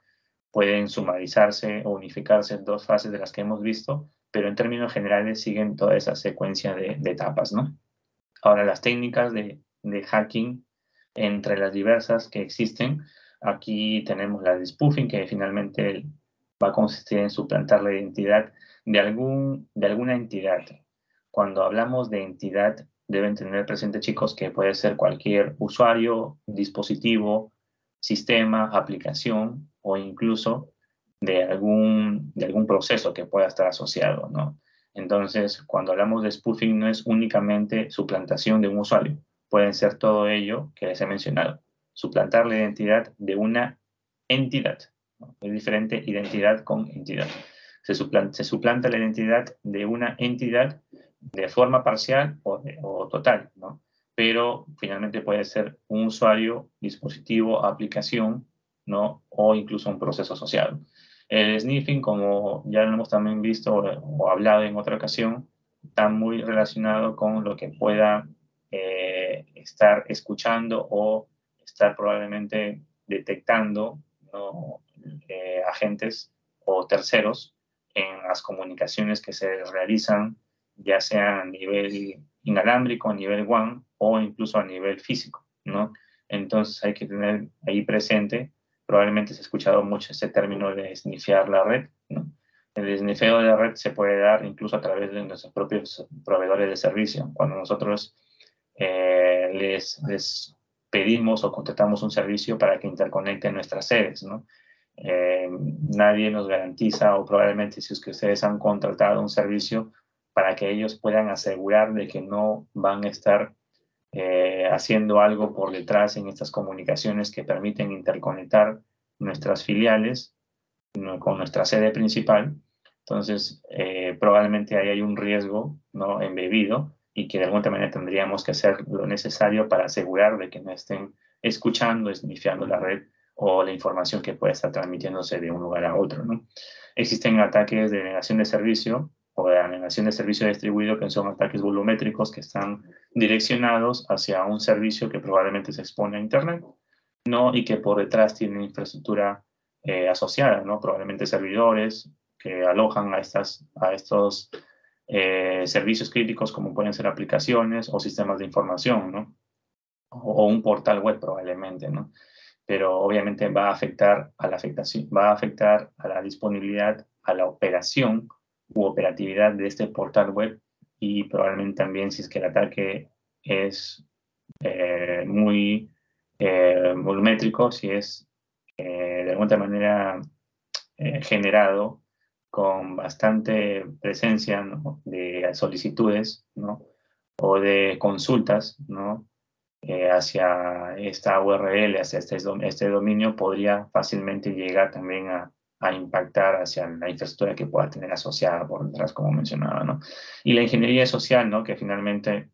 pueden sumarizarse o unificarse en dos fases de las que hemos visto, pero en términos generales siguen toda esa secuencia de etapas, ¿no? Ahora, las técnicas de hacking, entre las diversas que existen, aquí tenemos la de spoofing, que finalmente va a consistir en suplantar la identidad de alguna entidad. Cuando hablamos de entidad, deben tener presente, chicos, que puede ser cualquier usuario, dispositivo, sistema, aplicación o incluso de algún proceso que pueda estar asociado, ¿no? Entonces, cuando hablamos de spoofing, no es únicamente suplantación de un usuario, pueden ser todo ello que les he mencionado. Suplantar la identidad de una entidad, ¿no? Es diferente identidad con entidad. Se suplanta la identidad de una entidad de forma parcial o total, ¿no? Pero finalmente puede ser un usuario, dispositivo, aplicación, ¿no? O incluso un proceso asociado. El sniffing, como ya lo hemos también visto o hablado en otra ocasión, está muy relacionado con lo que pueda estar escuchando o estar probablemente detectando, ¿no? Agentes o terceros en las comunicaciones que se realizan, ya sea a nivel inalámbrico, a nivel WAN o incluso a nivel físico, ¿no? Entonces hay que tener ahí presente, probablemente se ha escuchado mucho ese término de snifear la red, ¿no? El snifeo de la red se puede dar incluso a través de nuestros propios proveedores de servicio. Cuando nosotros les pedimos o contratamos un servicio para que interconecten nuestras sedes, ¿no? Nadie nos garantiza, o probablemente si es que ustedes han contratado un servicio para que ellos puedan asegurar de que no van a estar haciendo algo por detrás en estas comunicaciones que permiten interconectar nuestras filiales con nuestra sede principal. Entonces, probablemente ahí hay un riesgo, ¿no? Embebido y que de alguna manera tendríamos que hacer lo necesario para asegurar de que no estén escuchando, esnifiando la red o la información que puede estar transmitiéndose de un lugar a otro, ¿no? Existen ataques de negación de servicio o de negación de servicio distribuido, que son ataques volumétricos que están direccionados hacia un servicio que probablemente se expone a Internet, ¿no? Y que por detrás tiene infraestructura asociada, ¿no? Probablemente servidores que alojan a estos servicios críticos, como pueden ser aplicaciones o sistemas de información, ¿no? O un portal web probablemente, ¿no? Pero obviamente va a afectar a la afectación, va a afectar a la disponibilidad, a la operación u operatividad de este portal web, y probablemente también si es que el ataque es muy volumétrico, si es de alguna manera generado con bastante presencia, ¿no? De solicitudes, ¿no? O de consultas, ¿no? Hacia esta URL, hacia este dominio, podría fácilmente llegar también a impactar hacia la infraestructura que pueda tener asociada por detrás, como mencionaba, ¿no? Y la ingeniería social, ¿no? Que finalmente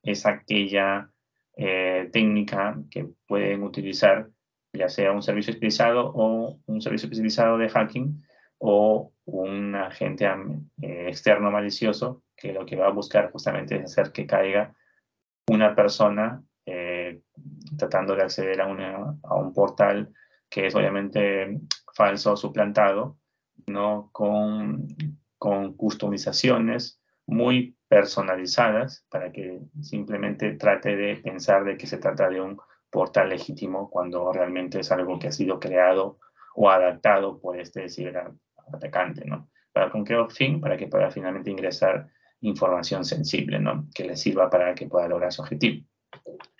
es aquella técnica que pueden utilizar, ya sea un servicio especializado o un servicio especializado de hacking o un agente externo malicioso, que lo que va a buscar justamente es hacer que caiga una persona tratando de acceder a un portal que es obviamente falso o suplantado, ¿no? Con customizaciones muy personalizadas para que simplemente trate de pensar de que se trata de un portal legítimo cuando realmente es algo que ha sido creado o adaptado por este ciberatacante, ¿no? ¿Con qué fin? Para que pueda finalmente ingresar información sensible, ¿no? Que le sirva para que pueda lograr su objetivo,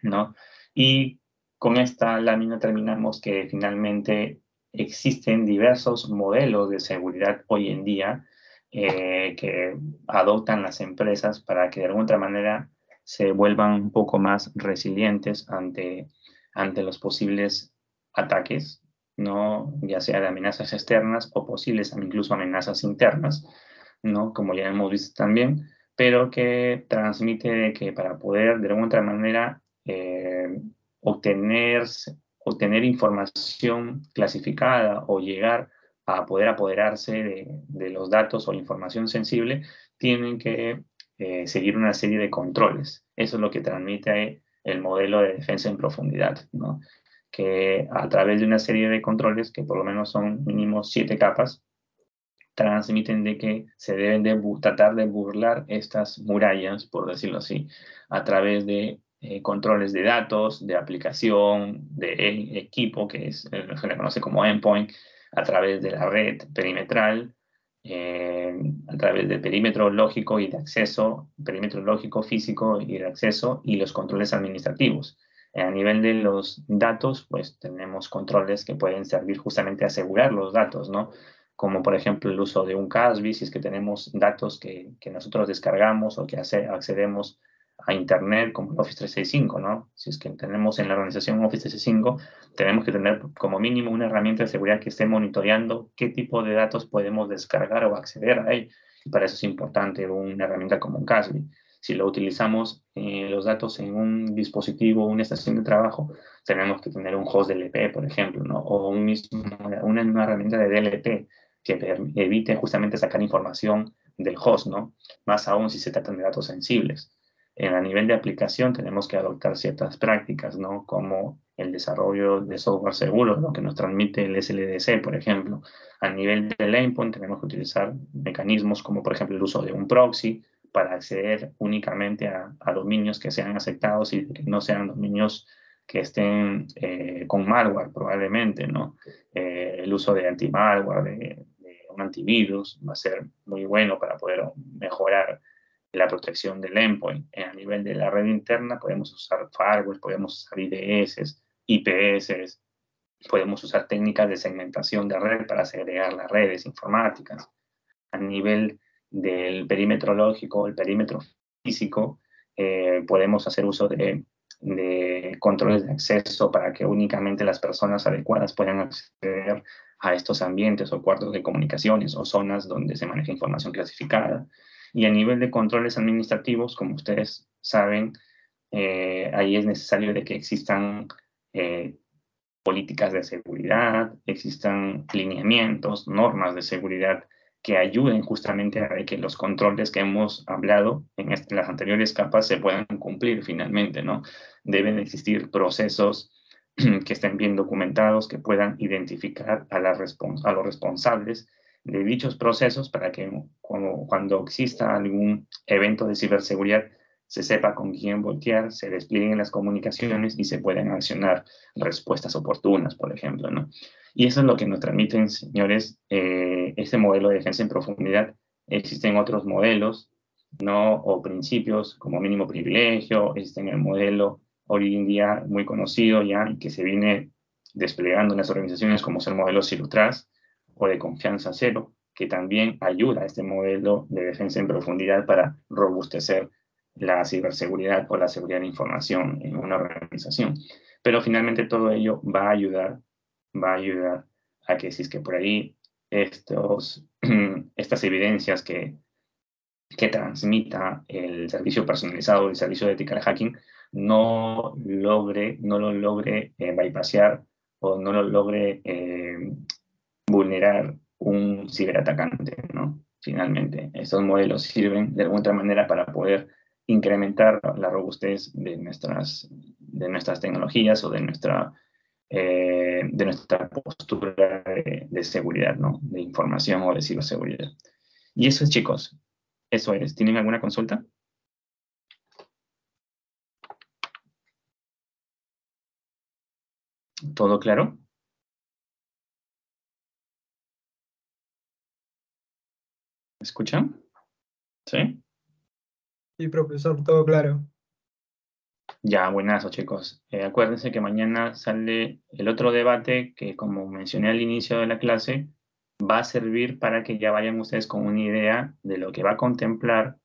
¿no? Y con esta lámina terminamos que finalmente existen diversos modelos de seguridad hoy en día que adoptan las empresas para que de alguna otra manera se vuelvan un poco más resilientes ante los posibles ataques, ¿no? Ya sea de amenazas externas o posibles incluso amenazas internas, ¿no? Como ya hemos visto también, pero que transmite que para poder de alguna otra manera obtener, obtener información clasificada o llegar a poder apoderarse de los datos o información sensible, tienen que seguir una serie de controles. Eso es lo que transmite el modelo de defensa en profundidad, ¿no? Que a través de una serie de controles, que por lo menos son mínimo 7 capas, transmiten de que se deben de tratar de burlar estas murallas, por decirlo así, a través de controles de datos, de aplicación, de equipo, que se le conoce como endpoint, a través de la red perimetral, a través del perímetro lógico y de acceso, perímetro lógico, físico y de acceso, y los controles administrativos. A nivel de los datos, pues tenemos controles que pueden servir justamente a asegurar los datos, ¿no? Como por ejemplo el uso de un CASB, si es que tenemos datos que nosotros descargamos o que accedemos a Internet, como el Office 365, ¿no? Si es que tenemos en la organización Office 365, tenemos que tener como mínimo una herramienta de seguridad que esté monitoreando qué tipo de datos podemos descargar o acceder a él. Y para eso es importante una herramienta como un CASB. Si lo utilizamos los datos en un dispositivo, una estación de trabajo, tenemos que tener un host DLP, por ejemplo, ¿no? O una herramienta de DLP que evite justamente sacar información del host, ¿no? Más aún si se tratan de datos sensibles. A nivel de aplicación tenemos que adoptar ciertas prácticas, ¿no? Como el desarrollo de software seguro, lo que nos transmite el SLDC, por ejemplo. A nivel del endpoint tenemos que utilizar mecanismos como, por ejemplo, el uso de un proxy para acceder únicamente a dominios que sean aceptados y que no sean dominios que estén con malware, probablemente, ¿no? El uso de anti-malware, de un antivirus, va a ser muy bueno para poder mejorar la protección del endpoint. A nivel de la red interna podemos usar firewalls, podemos usar IDS, IPS, podemos usar técnicas de segmentación de red para segregar las redes informáticas. A nivel del perímetro lógico, el perímetro físico, podemos hacer uso de controles de acceso para que únicamente las personas adecuadas puedan acceder a estos ambientes o cuartos de comunicaciones o zonas donde se maneja información clasificada. Y a nivel de controles administrativos, como ustedes saben, ahí es necesario de que existan políticas de seguridad, existan lineamientos, normas de seguridad que ayuden justamente a que los controles que hemos hablado en las anteriores capas se puedan cumplir finalmente, ¿no? Deben existir procesos que estén bien documentados, que puedan identificar a los responsables de dichos procesos para que cuando exista algún evento de ciberseguridad se sepa con quién voltear, se desplieguen las comunicaciones y se puedan accionar respuestas oportunas, por ejemplo, ¿no? Y eso es lo que nos transmiten, señores, este modelo de defensa en profundidad. Existen otros modelos, ¿no? O principios como mínimo privilegio, existen el modelo hoy en día muy conocido ya, que se viene desplegando en las organizaciones como es el modelo Zero Trust o de confianza cero, que también ayuda a este modelo de defensa en profundidad para robustecer la ciberseguridad o la seguridad de información en una organización. Pero finalmente todo ello va a ayudar a que si es que por ahí estas evidencias que transmita el servicio personalizado, el servicio de ethical hacking, no lo logre bypassear o no lo logre vulnerar un ciberatacante, ¿no? Finalmente, estos modelos sirven de alguna manera para poder incrementar la robustez de nuestras tecnologías o de nuestra postura de seguridad, ¿no? De información o de ciberseguridad. Y eso es, chicos. Eso es. ¿Tienen alguna consulta? ¿Todo claro? ¿Me escuchan? ¿Sí? Sí, profesor, todo claro. Ya, buenazo, chicos. Acuérdense que mañana sale el otro debate que, como mencioné al inicio de la clase, va a servir para que ya vayan ustedes con una idea de lo que va a contemplar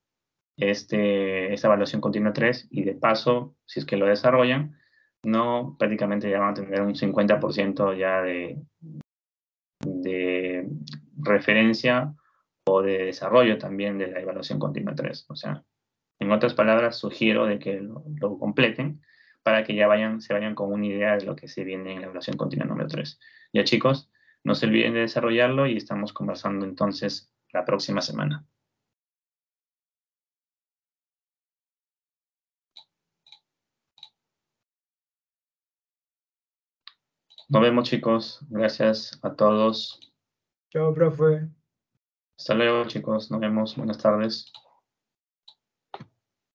esta evaluación continua 3 y de paso, si es que lo desarrollan, no prácticamente ya van a tener un 50% ya de referencia o de desarrollo también de la evaluación continua 3. O sea, en otras palabras, sugiero de que lo completen para que ya se vayan con una idea de lo que se viene en la evaluación continua número 3. Ya, chicos, no se olviden de desarrollarlo y estamos conversando entonces la próxima semana. Nos vemos, chicos. Gracias a todos. Chao, profe. Hasta luego, chicos. Nos vemos. Buenas tardes.